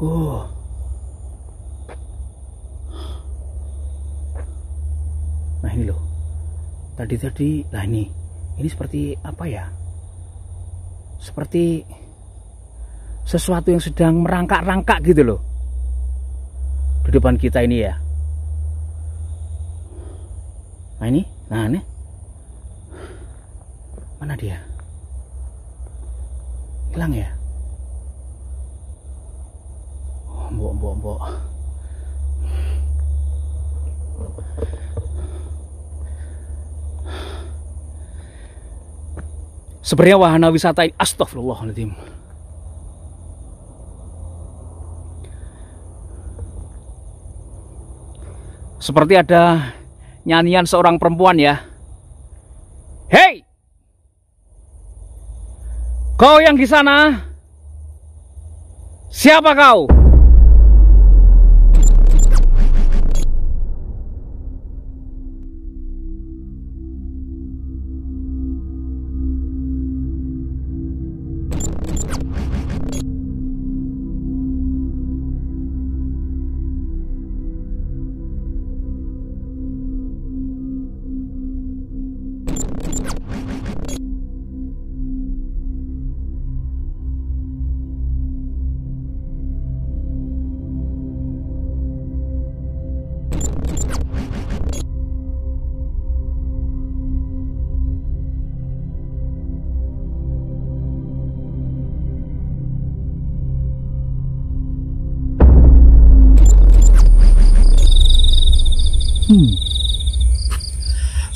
Oh. Nah ini loh. Tadi lah ini seperti apa ya? Seperti sesuatu yang sedang merangkak-rangkak gitu loh di depan kita ini ya. Nah ini mana dia? Hilang ya? Oh, mbok. Sebenarnya wahana wisata ini, astagfirullahaladzim, seperti ada nyanyian seorang perempuan ya. Hei, kau yang di sana, siapa kau?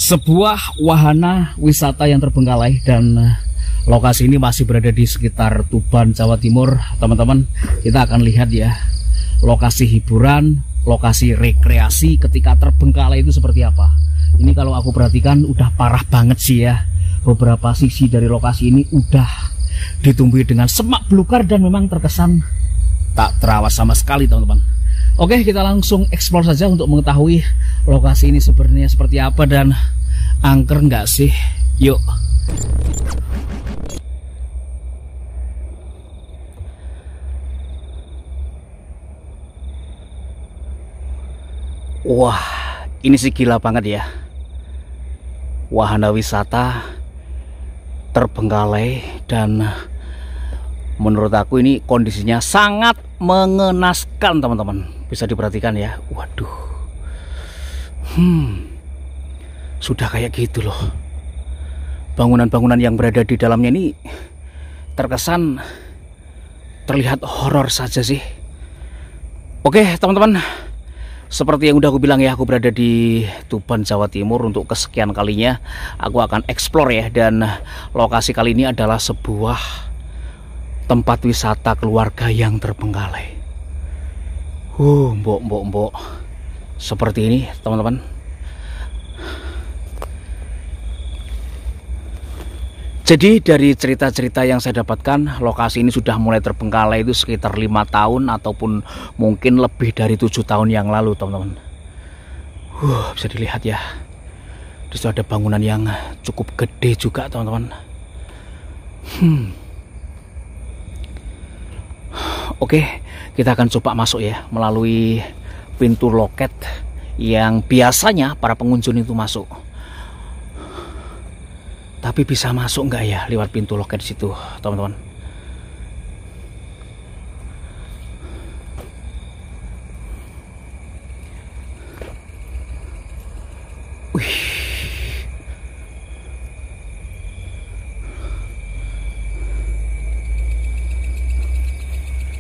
Sebuah wahana wisata yang terbengkalai, dan lokasi ini masih berada di sekitar Tuban, Jawa Timur. Teman-teman, kita akan lihat ya lokasi hiburan, lokasi rekreasi ketika terbengkalai itu seperti apa. Ini kalau aku perhatikan udah parah banget sih ya. Beberapa sisi dari lokasi ini udah ditumbuhi dengan semak belukar dan memang terkesan tak terawat sama sekali, teman-teman. Oke, kita langsung eksplor saja untuk mengetahui lokasi ini sebenarnya seperti apa dan angker nggak sih. Yuk. Wah, ini sih gila banget ya. Wahana wisata terbengkalai, dan menurut aku ini kondisinya sangat mengenaskan, teman-teman. Bisa diperhatikan ya. Waduh. Sudah kayak gitu loh. Bangunan-bangunan yang berada di dalamnya ini terkesan terlihat horor saja sih. Oke, teman-teman. Seperti yang udah aku bilang ya, aku berada di Tuban, Jawa Timur untuk kesekian kalinya. Aku akan explore ya, dan lokasi kali ini adalah sebuah tempat wisata keluarga yang terbengkalai. Mbok. Seperti ini, teman-teman. Jadi dari cerita-cerita yang saya dapatkan, lokasi ini sudah mulai terbengkalai itu sekitar 5 tahun ataupun mungkin lebih dari 7 tahun yang lalu, teman-teman. Bisa dilihat ya. Di situ ada bangunan yang cukup gede juga, teman-teman. Oke, kita akan coba masuk ya melalui pintu loket yang biasanya para pengunjung itu masuk. Tapi bisa masuk nggak ya lewat pintu loket situ, teman-teman?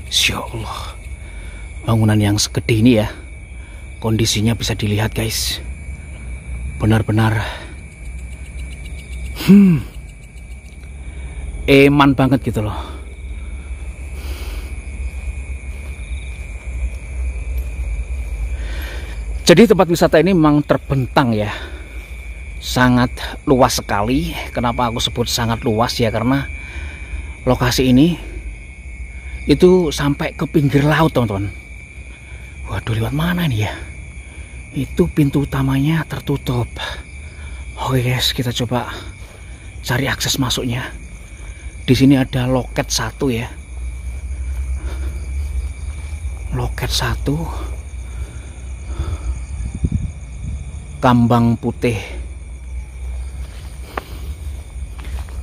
Insya Allah, bangunan yang segede ini ya, kondisinya bisa dilihat guys, benar-benar eman banget gitu loh. Jadi tempat wisata ini memang terbentang ya, sangat luas sekali. Kenapa aku sebut sangat luas ya, karena lokasi ini itu sampai ke pinggir laut, teman-teman. Waduh, lewat mana ini ya? Itu pintu utamanya tertutup. Oke guys, kita coba cari akses masuknya. Di sini ada loket 1 ya. lihat satu kambang putih.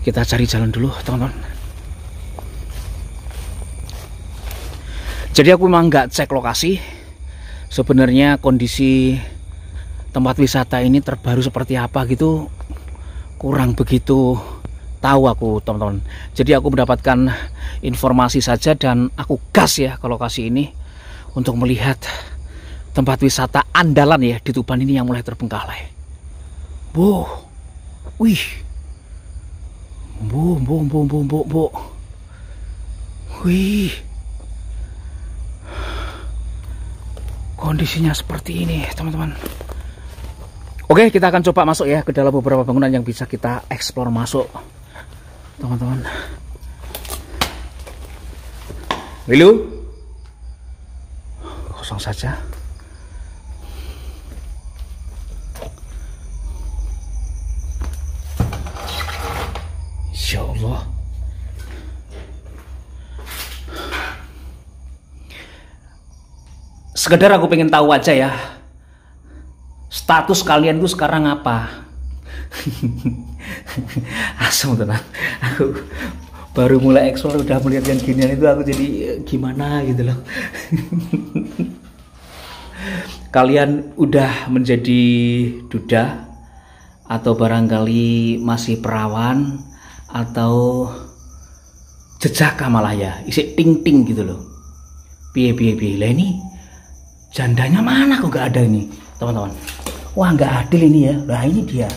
Kita cari jalan dulu, teman-teman. Jadi aku memang nggak cek lokasi. Sebenarnya kondisi tempat wisata ini terbaru seperti apa gitu kurang begitu tahu aku, teman-teman. Jadi aku mendapatkan informasi saja dan aku gas ya ke lokasi ini untuk melihat tempat wisata andalan ya di Tuban ini yang mulai terbengkalai. Wih. Wih. Kondisinya seperti ini, teman-teman. Oke, kita akan coba masuk ya ke dalam beberapa bangunan yang bisa kita eksplor masuk, teman-teman. Halo. Kosong saja. Insya Allah. Sekedar aku pengen tahu aja ya, status kalian tuh sekarang apa? Asem tenang. Aku baru mulai eksplor udah melihat yang ginian itu aku jadi gimana gitu loh. Kalian udah menjadi duda atau barangkali masih perawan atau jejaka malah ya, isi ting-ting gitu loh. Piye lah ini jandanya mana kok gak ada ini, teman-teman. Wah, nggak adil ini ya. Nah, ini dia.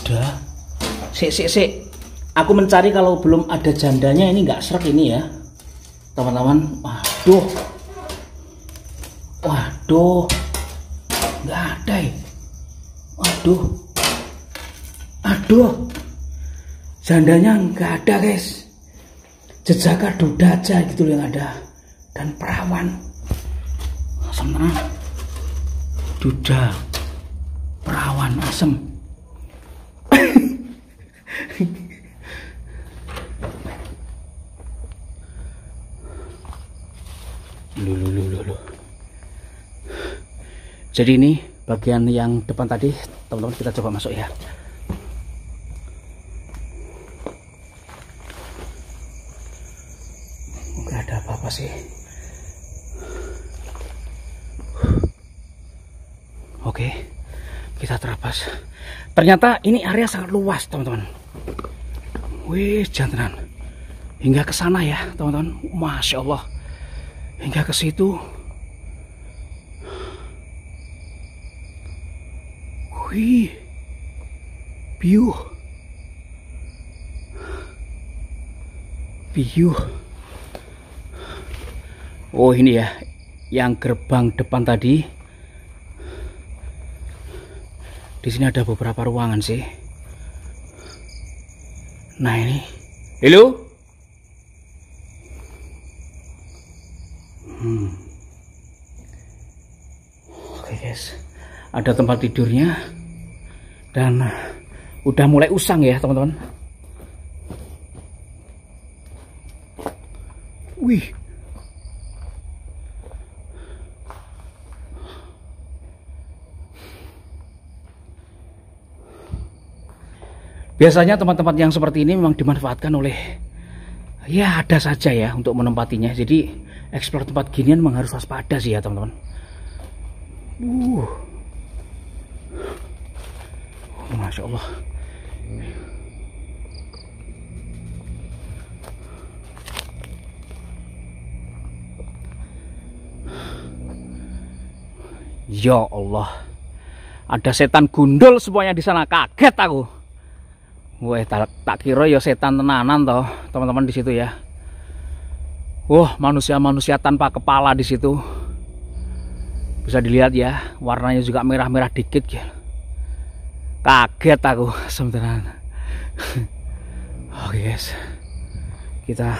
Udah. Sik. Aku mencari kalau belum ada jandanya ini nggak srek ini ya, teman-teman. Waduh. Nggak ada ya. Aduh. Jandanya nggak ada, guys. Jejaka duda aja gitu loh yang ada. Dan perawan. Sebenarnya duda, perawan, asem. Loh. Jadi ini bagian yang depan tadi, teman-teman, kita coba masuk ya. Nggak ada apa-apa sih. Oke, kita terabas. Ternyata ini area sangat luas, teman-teman. Wih, jangan hingga ke sana ya, teman-teman. Masya Allah, hingga ke situ. Wih, view. Oh, ini ya, yang gerbang depan tadi. Di sini ada beberapa ruangan sih. Nah ini, halo. Oke guys, ada tempat tidurnya dan udah mulai usang ya, teman-teman. Wih. Biasanya tempat-tempat yang seperti ini memang dimanfaatkan oleh, ya ada saja ya untuk menempatinya. Jadi eksplor tempat ginian memang harus waspada sih ya, teman-teman. Masya Allah. Ya Allah, ada setan gundul semuanya di sana. Kaget aku. Wah, tak kira ya setan tenanan toh, teman-teman di situ ya. Wah, manusia-manusia tanpa kepala di situ. Bisa dilihat ya, warnanya juga merah-merah dikit ya. Kaget aku sebenarnya. Oke guys, kita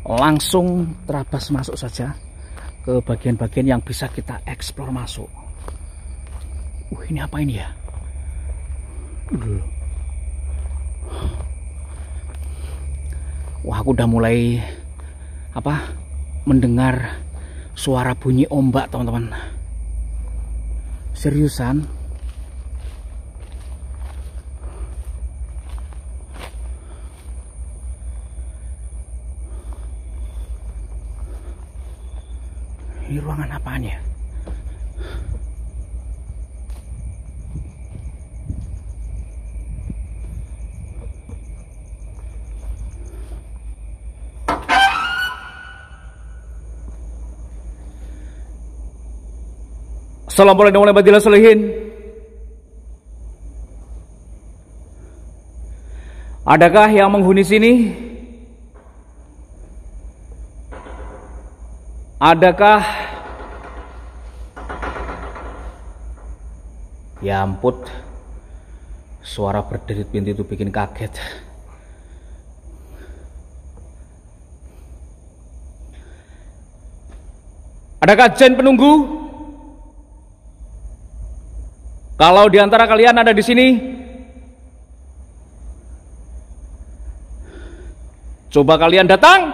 langsung terabas masuk saja ke bagian-bagian yang bisa kita eksplor masuk. Ini apa ini ya? Wah, aku udah mulai mendengar suara bunyi ombak, teman-teman. Seriusan. Ini ruangan apaan ya? Assalamualaikum warahmatullahi wabarakatuh. Adakah yang menghuni sini? Adakah? Ya ampun, suara berderit pintu itu bikin kaget. Adakah jen penunggu? Kalau di antara kalian ada di sini, coba kalian datang.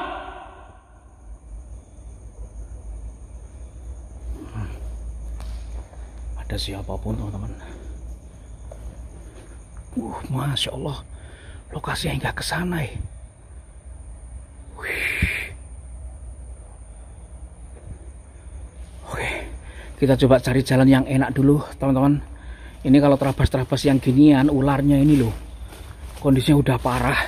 Ada siapapun, teman-teman. Masya Allah, lokasinya hingga ke sana. Oke, kita coba cari jalan yang enak dulu, teman-teman. Ini kalau terabas-terabas yang ginian, ularnya ini loh, kondisinya udah parah.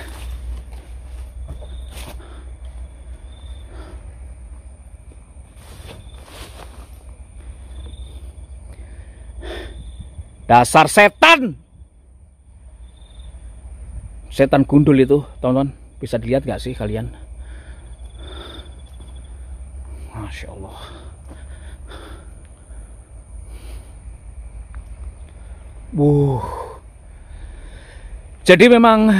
Dasar setan. Setan gundul itu, teman-teman. Bisa dilihat gak sih kalian? Masya Allah. Jadi memang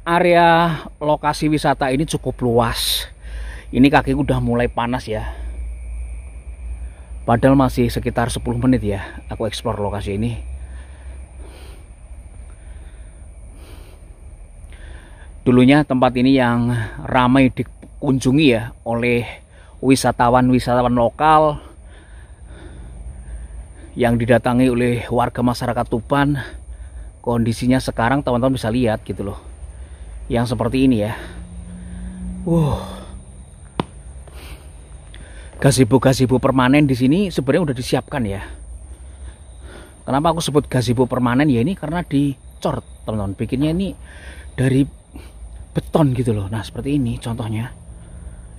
area lokasi wisata ini cukup luas. Ini kakiku udah mulai panas ya. Padahal masih sekitar 10 menit ya aku eksplor lokasi ini. Dulunya tempat ini yang ramai dikunjungi ya oleh wisatawan-wisatawan lokal, yang didatangi oleh warga masyarakat Tuban. Kondisinya sekarang teman-teman bisa lihat gitu loh, yang seperti ini ya. Gazebo permanen di sini sebenarnya udah disiapkan ya. Kenapa aku sebut gazebo permanen ya, ini karena dicor, teman-teman. Bikinnya ini dari beton gitu loh. Nah seperti ini contohnya,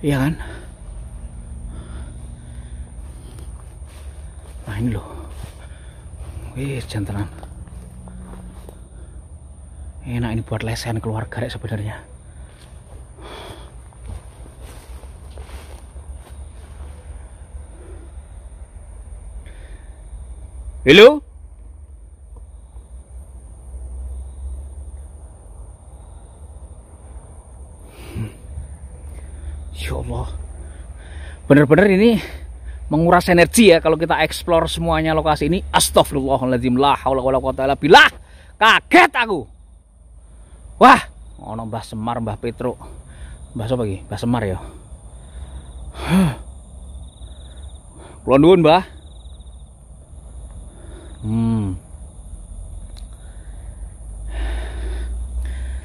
iya kan? Nah ini loh, jantenan. Enak ini buat lesehan keluarga ya sebenarnya. Halo? Ya Allah, bener-bener ini menguras energi ya kalau kita eksplor semuanya lokasi ini. Astagfirullahaladzim, la haula wala quwata illa billah. Kaget aku. Wah, ono Mbah Semar, Mbah Petro, Mbah sapa iki? Mbah Semar ya. Kula nuwun, Mbah.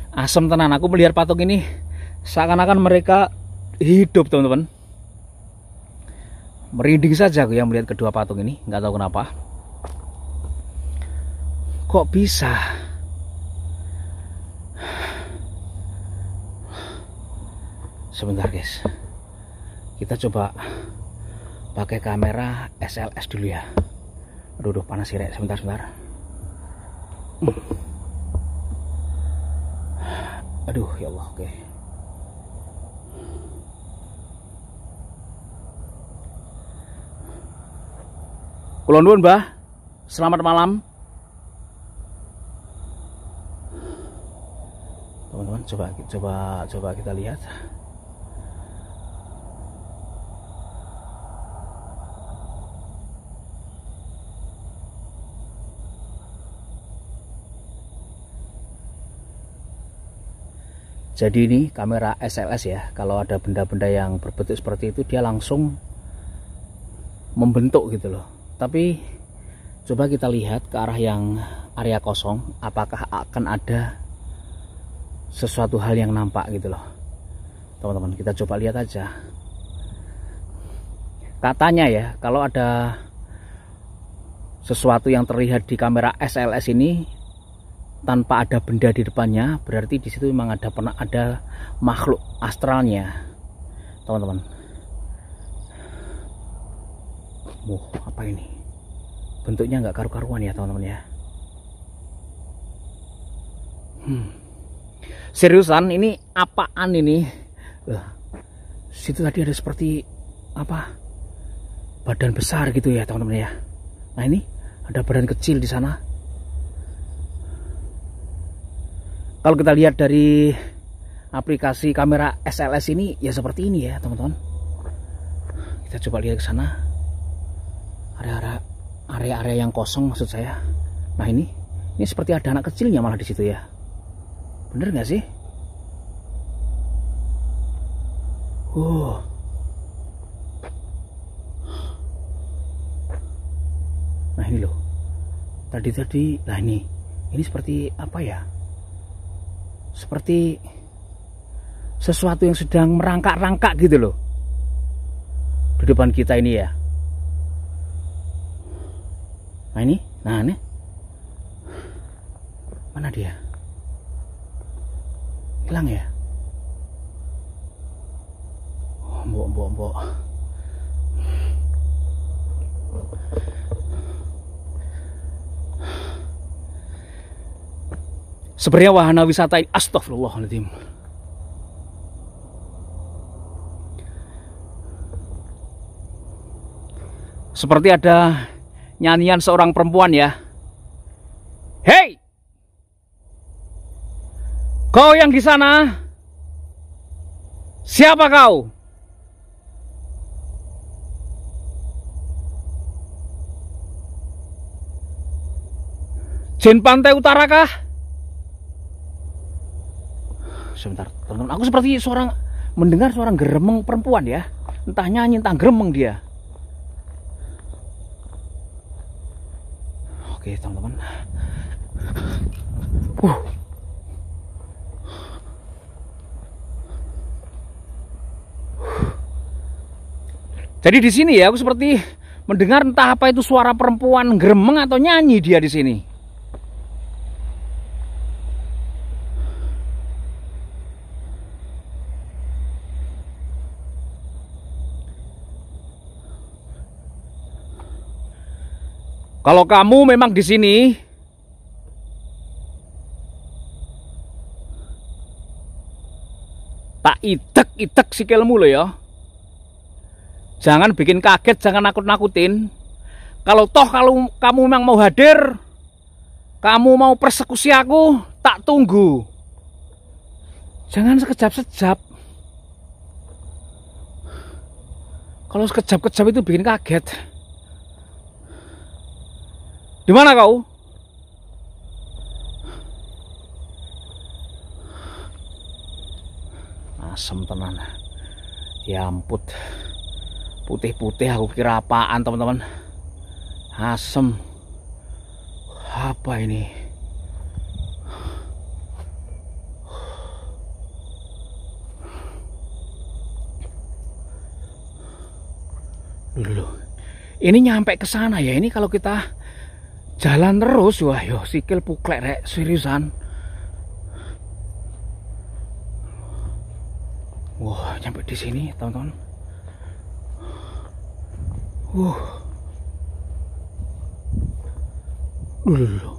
Asem tenan aku melihat patung ini, seakan-akan mereka hidup, teman-teman. Merinding saja aku yang melihat kedua patung ini, nggak tahu kenapa. Kok bisa? Sebentar guys, kita coba pakai kamera SLS dulu ya. Aduh panas sih rek, sebentar. Aduh ya Allah, oke. Kula nuwun Mbah, selamat malam. Teman-teman, coba kita lihat. Jadi ini kamera SLS ya, kalau ada benda-benda yang berbentuk seperti itu dia langsung membentuk gitu loh. Tapi coba kita lihat ke arah yang area kosong, apakah akan ada sesuatu hal yang nampak gitu loh teman-teman. Kita coba lihat aja. Katanya ya, kalau ada sesuatu yang terlihat di kamera SLS ini tanpa ada benda di depannya, berarti di situ memang pernah ada makhluk astralnya teman-teman. Apa ini? Bentuknya nggak karu-karuan ya teman-teman ya. Seriusan, ini apaan ini? Situ tadi ada seperti apa? Badan besar gitu ya teman-teman ya. Nah ini ada badan kecil di sana. Kalau kita lihat dari aplikasi kamera SLS ini ya seperti ini ya teman-teman. Kita coba lihat ke sana. Area-area yang kosong maksud saya. Nah ini seperti ada anak kecilnya malah di situ ya. Bener nggak sih? Nah ini loh. Tadi. Nah ini seperti apa ya? Seperti sesuatu yang sedang merangkak-rangkak gitu loh di depan kita ini ya. Nah ini mana dia? Hilang ya? Mbok. Sebenarnya wahana wisata ini, astagfirullahaladzim, seperti ada nyanyian seorang perempuan ya. Hei, kau yang di sana, siapa kau? Jin Pantai Utara kah? Sebentar teman-teman, aku seperti mendengar suara geremeng perempuan ya. Entah nyanyi entah geremeng dia. Oke teman-teman. Jadi di sini ya aku seperti mendengar entah apa itu suara perempuan geremeng atau nyanyi dia di sini. Kalau kamu memang di sini, tak itek sikilmu lo ya. Jangan bikin kaget, jangan nakut-nakutin. Kalau kamu memang mau hadir, kamu mau persekusi aku, tak tunggu. Jangan sekejap-sekejap. Kalau sekejap-kejap itu bikin kaget. Di mana kau? Asem tenan. Diamput. Putih-putih aku kira apaan teman-teman. Asem. Apa ini? Dulu. Ini nyampe ke sana ya. Ini kalau kita jalan terus, wah yo sikil puklek rek, seriusan. Wah, nyampe di sini, teman-teman. Dulu.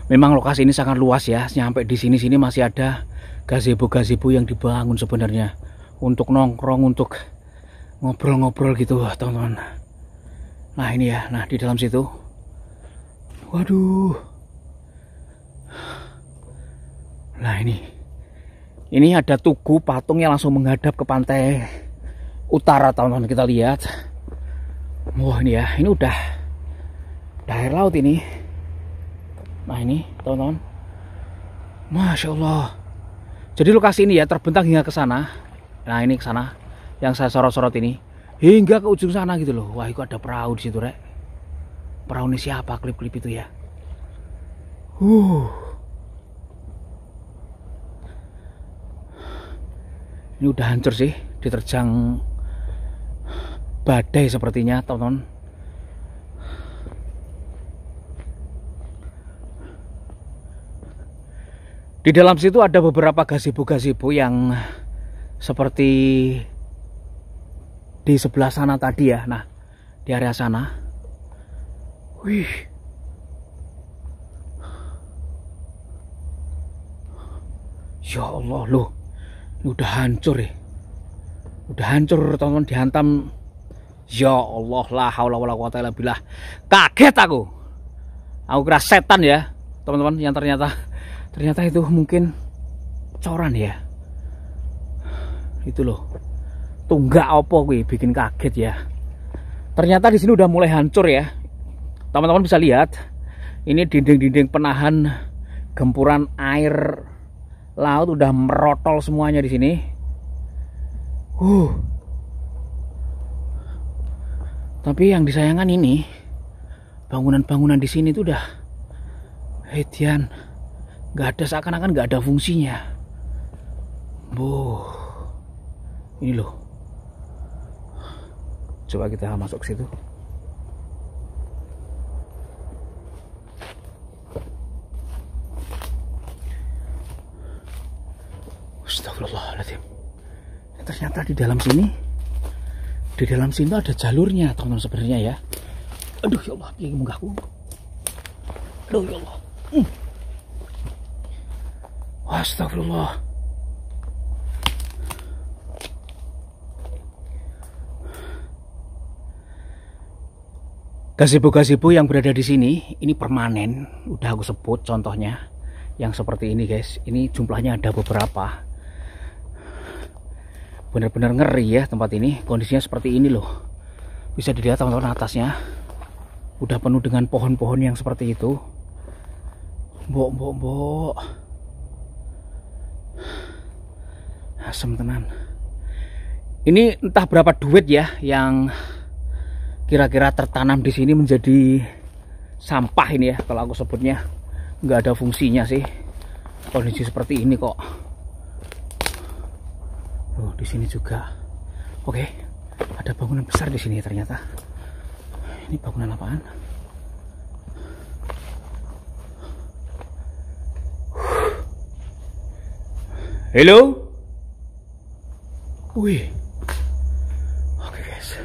Memang lokasi ini sangat luas ya. Nyampe di sini masih ada gazebo yang dibangun sebenarnya untuk nongkrong, untuk ngobrol-ngobrol gitu teman-teman. Nah ini ya, nah di dalam situ, waduh, nah ini ada tugu patung yang langsung menghadap ke pantai utara teman-teman. Kita lihat, wah ini ya, ini udah air laut ini. Nah ini teman-teman, Masya Allah. Jadi lokasi ini ya terbentang hingga ke sana. Nah ini ke sana, yang saya sorot-sorot ini, hingga ke ujung sana gitu loh. Wah itu ada perahu di situ rek. Perahu ini siapa klip-klip itu ya? Ini udah hancur sih, diterjang badai sepertinya teman-teman. Di dalam situ ada beberapa gazebo-gazebo yang seperti di sebelah sana tadi ya. Nah, di area sana. Wih. Ya Allah loh. Ini udah hancur ya. Udah hancur teman-teman, dihantam. Ya Allah, la haula wala quwata illa billah. Kaget aku. Aku kira setan ya, teman-teman, yang ternyata itu mungkin coran ya. Itu loh. Tunggak opo gue bikin kaget ya. Ternyata di sini udah mulai hancur ya. Teman-teman bisa lihat. Ini dinding-dinding penahan gempuran air laut udah merotol semuanya di sini. Tapi yang disayangkan ini bangunan-bangunan di sini tuh udah hedian, nggak ada, seakan-akan nggak ada fungsinya. Ini loh. Coba kita masuk ke situ. Astagfirullahaladzim. Ternyata di dalam sini ada jalurnya teman-teman sebenarnya ya. Aduh ya Allah, piye munggahku. Aduh ya Allah. Astagfirullah. Gazebo-gazebo yang berada di sini ini permanen, udah aku sebut contohnya yang seperti ini guys. Ini jumlahnya ada beberapa. Benar-benar ngeri ya tempat ini. Kondisinya seperti ini loh. Bisa dilihat teman-teman atasnya. Udah penuh dengan pohon-pohon yang seperti itu. Mbok. Asem tenan. Ini entah berapa duit ya yang kira-kira tertanam di sini menjadi sampah ini ya. Kalau aku sebutnya nggak ada fungsinya sih. Kondisi seperti ini kok. Di sini juga. Oke, ada bangunan besar di sini ternyata. Ini bangunan apaan? Halo? Wih. Oke guys.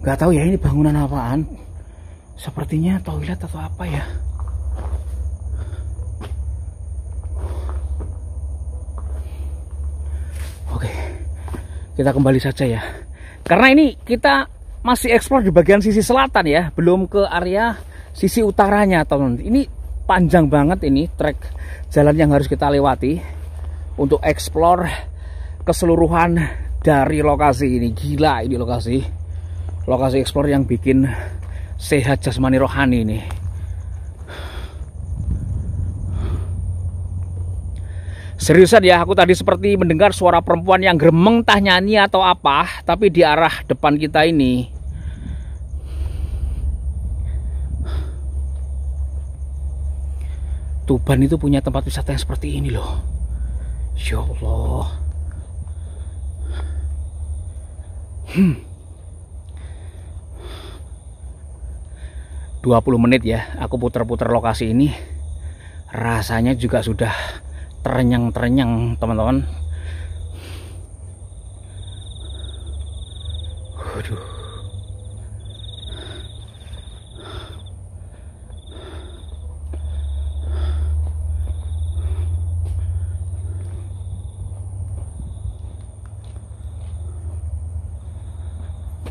Nggak tahu ya ini bangunan apaan. Sepertinya toilet atau apa ya. Oke, kita kembali saja ya. Karena ini kita masih eksplor di bagian sisi selatan ya, belum ke area sisi utaranya teman-teman. Ini panjang banget ini trek jalan yang harus kita lewati untuk eksplor keseluruhan dari lokasi ini. Gila ini lokasi eksplor yang bikin sehat jasmani rohani ini. Seriusan ya, aku tadi seperti mendengar suara perempuan yang gremeng, entah nyanyi atau apa, tapi di arah depan kita ini. Tuban itu punya tempat wisata yang seperti ini loh. Ya Allah. 20 menit ya, aku putar-putar lokasi ini. Rasanya juga sudah terenyang-terenyang teman-teman. Waduh.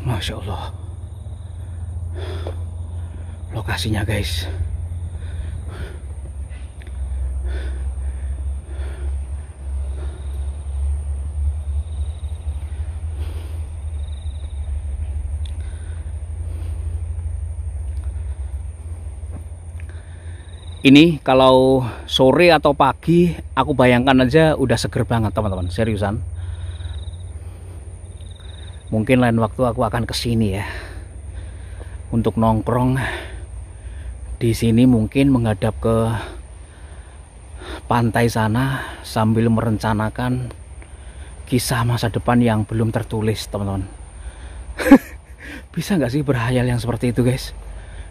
Masya Allah. Lokasinya guys. Ini kalau sore atau pagi, aku bayangkan aja udah seger banget teman-teman, seriusan. Mungkin lain waktu aku akan kesini ya, untuk nongkrong di sini, mungkin menghadap ke pantai sana sambil merencanakan kisah masa depan yang belum tertulis, teman-teman. Bisa nggak sih berhayal yang seperti itu, guys?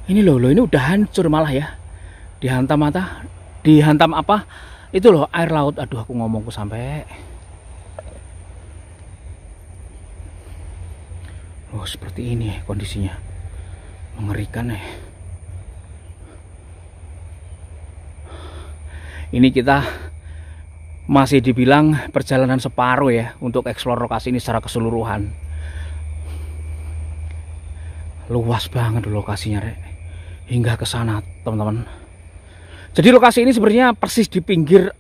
Ini loh, ini udah hancur malah ya. Dihantam apa? Itu loh, air laut. Aduh, aku ngomongku sampai. Oh, seperti ini kondisinya. Mengerikan ya. Ini kita masih dibilang perjalanan separuh ya untuk eksplor lokasi ini secara keseluruhan. Luas banget lokasinya, Rek. Hingga ke sana, teman-teman. Jadi lokasi ini sebenarnya persis di pinggir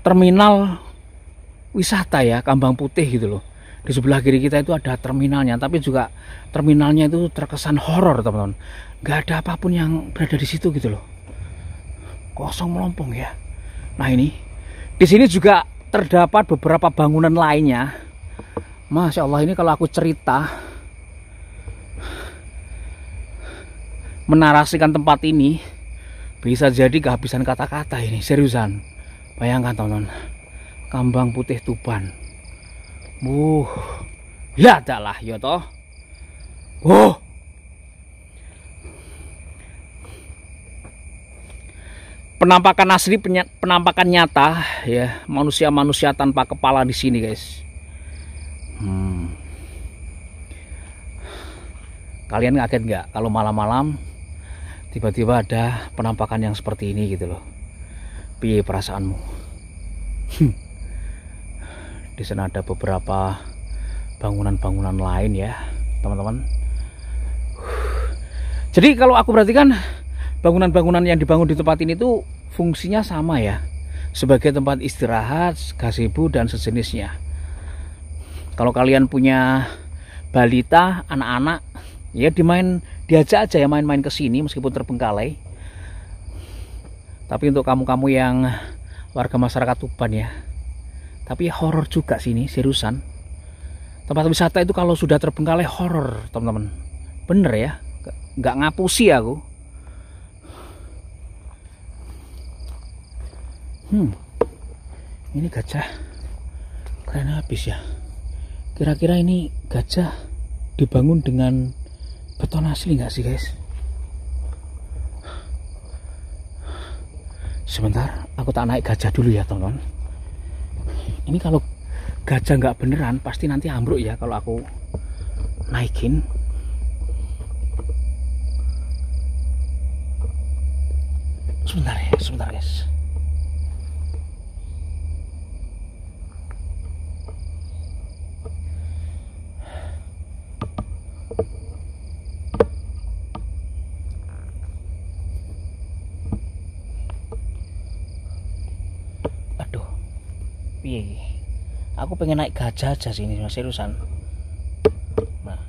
terminal wisata ya, Kambang Putih gitu loh. Di sebelah kiri kita itu ada terminalnya, tapi juga terminalnya itu terkesan horor, teman-teman. Gak ada apapun yang berada di situ gitu loh. Kosong melompong ya. Nah, ini di sini juga terdapat beberapa bangunan lainnya. Masya Allah, ini kalau aku cerita menarasikan tempat ini bisa jadi kehabisan kata-kata ini, seriusan. Bayangkan, teman-teman, Kambang Putih Tuban. Ya adalah ya toh. Penampakan asli, penampakan nyata ya, manusia-manusia tanpa kepala di sini, guys. Kalian ngaget nggak kalau malam-malam tiba-tiba ada penampakan yang seperti ini gitu loh? Piye perasaanmu? Di sana ada beberapa bangunan-bangunan lain ya, teman-teman. Jadi kalau aku perhatikan, bangunan-bangunan yang dibangun di tempat ini tuh fungsinya sama ya, sebagai tempat istirahat, gazebo dan sejenisnya. Kalau kalian punya balita, anak-anak, ya diajak aja ya main-main ke sini meskipun terbengkalai. Tapi untuk kamu-kamu yang warga masyarakat Tuban ya, tapi horor juga sini, seriusan. Tempat wisata itu kalau sudah terbengkalai horor, teman-teman. Bener ya, nggak ngapusi aku. Ini gajah keren habis ya. Kira-kira ini gajah dibangun dengan beton asli nggak sih, guys? Sebentar, aku tak naik gajah dulu ya, teman-teman. Ini kalau gajah nggak beneran pasti nanti ambruk ya kalau aku naikin. Sebentar ya, sebentar, guys. Aku pengen naik gajah aja sini, seriusan. Nah.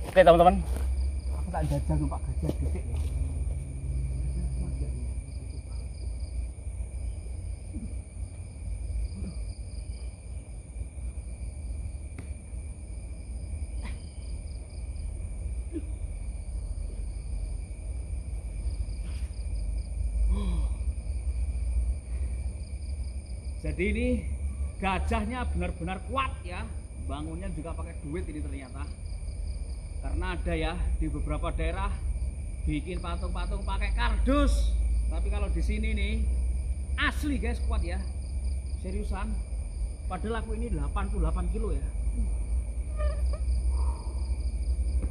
Oke, teman-teman, aku tak jajal numpak gajah detik ya. Jadi ini gajahnya benar-benar kuat ya, bangunnya juga pakai duit ini ternyata. Karena ada ya di beberapa daerah bikin patung-patung pakai kardus, tapi kalau di sini nih asli, guys, kuat ya, seriusan. Padahal aku ini 88 kilo ya.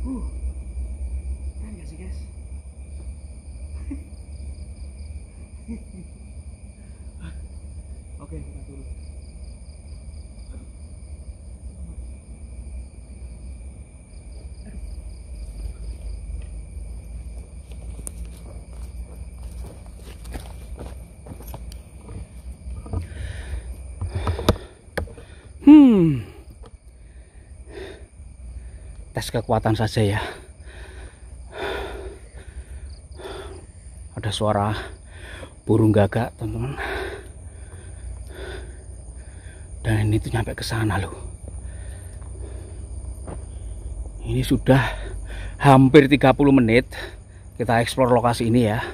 Keren gak sih, guys? Oke. Tes kekuatan saja ya. Ada suara burung gagak, teman-teman. Dan ini tuh nyampe ke sana loh. Ini sudah hampir 30 menit kita eksplor lokasi ini ya.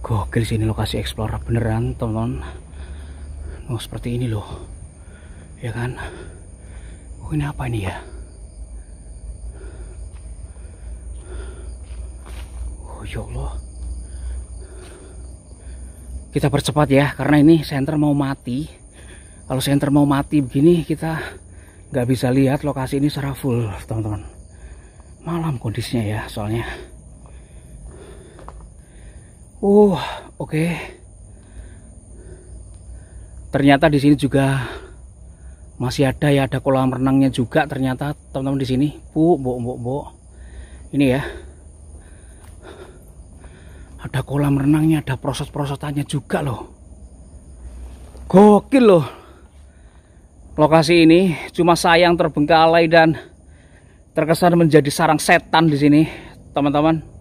Gokil sini lokasi explorer beneran, teman-teman. Oh, seperti ini loh. Ya kan? Oh, ini apa ini ya? Oh, ya Allah. Kita percepat ya, karena ini senter mau mati. Kalau senter mau mati begini, kita nggak bisa lihat lokasi ini secara full, teman-teman. Malam kondisinya ya, soalnya. Oke. Ternyata di sini juga masih ada ya, ada kolam renangnya juga ternyata, teman-teman di sini. Bu. Ini ya. Ada kolam renangnya, ada proses-prosesannya juga loh. Gokil loh. Lokasi ini cuma sayang terbengkalai dan terkesan menjadi sarang setan di sini, teman-teman.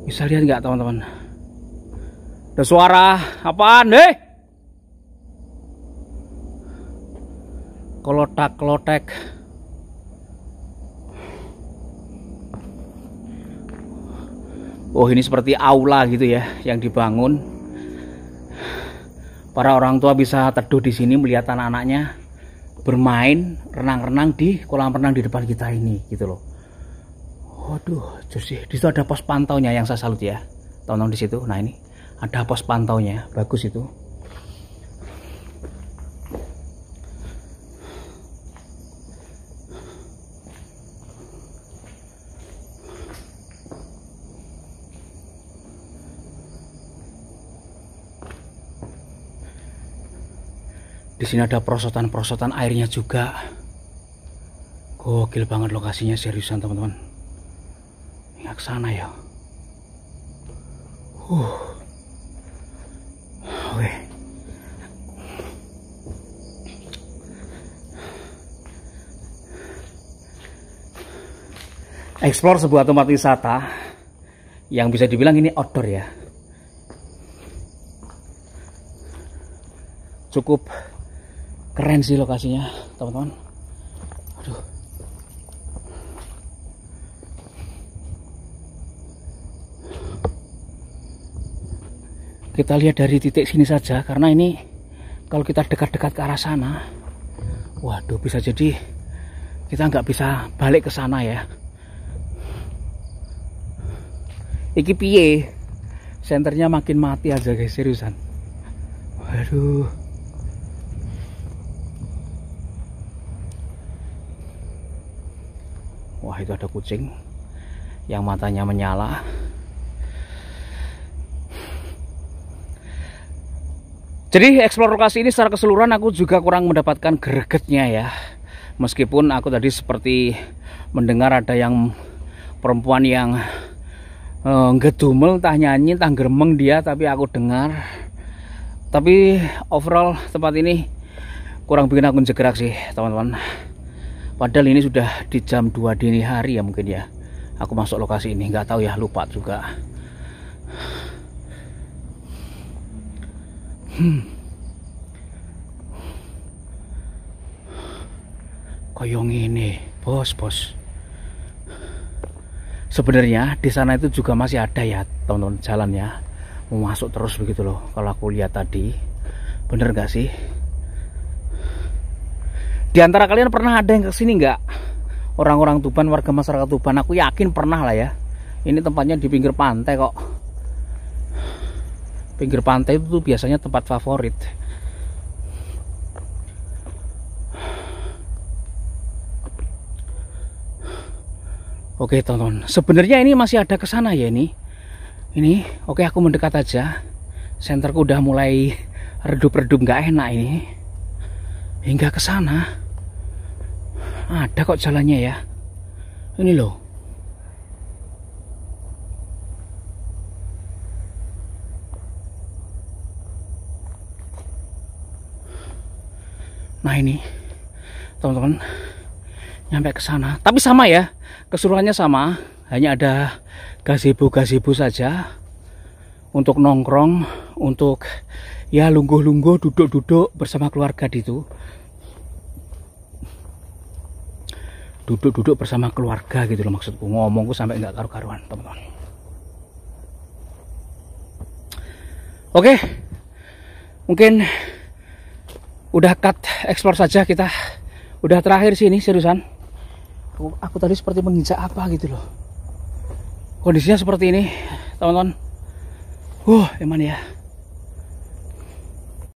Bisa lihat nggak, teman-teman? Ada suara apaan, Kelotak-kelotek. Oh, ini seperti aula gitu ya yang dibangun. Para orang tua bisa teduh di sini melihat anak-anaknya bermain renang-renang di kolam renang di depan kita ini, gitu loh. Waduh, jadi di situ ada pos pantaunya yang saya salut ya, teman-teman di situ. Nah, ini ada pos pantaunya, bagus itu. Di sini ada perosotan-perosotan airnya juga. Gokil banget lokasinya, seriusan, teman-teman. Nggak ke sana ya. Oke. Explore sebuah tempat wisata yang bisa dibilang ini outdoor ya. Cukup keren sih lokasinya, teman-teman. Aduh. Kita lihat dari titik sini saja, karena ini kalau kita dekat-dekat ke arah sana, waduh, bisa jadi kita nggak bisa balik ke sana ya. Iki piye, senternya makin mati aja guys, seriusan. Waduh. Wah, itu ada kucing yang matanya menyala. Jadi eksplor lokasi ini secara keseluruhan aku juga kurang mendapatkan gregetnya ya. Meskipun aku tadi seperti mendengar ada yang perempuan yang ngedumel, entah nyanyi, entah geremeng dia, tapi aku dengar. Tapi overall tempat ini kurang bikin aku jegerak sih, teman-teman. Padahal ini sudah di jam 2 dini hari ya mungkin ya. Aku masuk lokasi ini, nggak tahu ya, lupa juga. Koyong ini, bos. Sebenarnya di sana itu juga masih ada ya, teman-teman, jalan ya. Mau masuk terus begitu loh. Kalau aku lihat tadi, bener nggak sih? Di antara kalian pernah ada yang kesini nggak? Orang-orang Tuban, warga masyarakat Tuban, aku yakin pernah lah ya. Ini tempatnya di pinggir pantai kok. Pinggir pantai itu tuh biasanya tempat favorit. Oke teman-teman, sebenarnya ini masih ada ke sana ya ini. Oke, aku mendekat aja. Senterku udah mulai redup-redup nggak enak ini. Hingga ke sana. Ada kok jalannya ya. Ini loh. Nah ini, teman-teman, nyampe ke sana. Tapi sama ya, keseruannya sama. Hanya ada gazebo-gazebo saja untuk nongkrong, untuk ya lungguh-lungguh, duduk-duduk bersama keluarga itu. Duduk-duduk bersama keluarga gitu loh maksudku. Ngomongku sampai nggak karu-karuan, teman-teman. Oke, mungkin udah cut explore saja kita. Udah terakhir sini seriusan. Aku tadi seperti menginjak apa gitu loh. Kondisinya seperti ini, teman-teman. Emang ya.